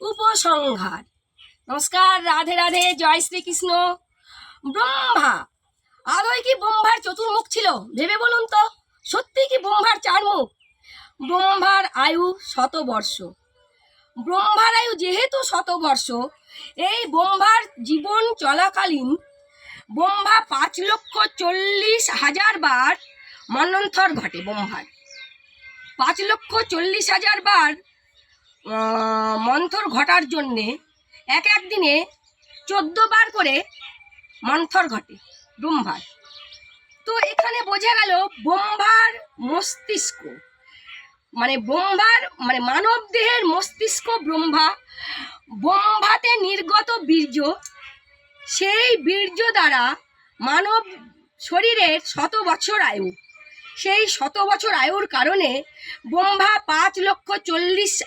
উপসংহার। নমস্কার, রাধে রাধে, জয় শ্রীকৃষ্ণ। ব্রহ্মা, আদৌ কি ব্রহ্মার চতুর্মুখ ছিল? ভেবে বলুন তো, সত্যি কি ব্রহ্মার চার মুখ? ব্রহ্মার আয়ু 100 বর্ষ। ব্রহ্মার আয়ু যেহেতু 100 বর্ষ, এই ব্রহ্মার জীবন চলাকালীন ব্রহ্মা 5,40,000 বার মন্বন্তর ঘটে। ব্রহ্মার 5,40,000 বার মন্থর ঘটার জন্যে এক এক দিনে 14 বার করে মন্থর ঘটে ব্রহ্মার। তো এখানে বোঝা গেল ব্রহ্মার মস্তিষ্ক, ব্রহ্মার মানব দেহের মস্তিষ্ক ব্রহ্মাতে নির্গত বীর্য, সেই বীর্য দ্বারা মানব শরীরের 100 বছর আয়ু। সেই 100 বছর আয়ুর কারণে ব্রহ্মা 5,40,000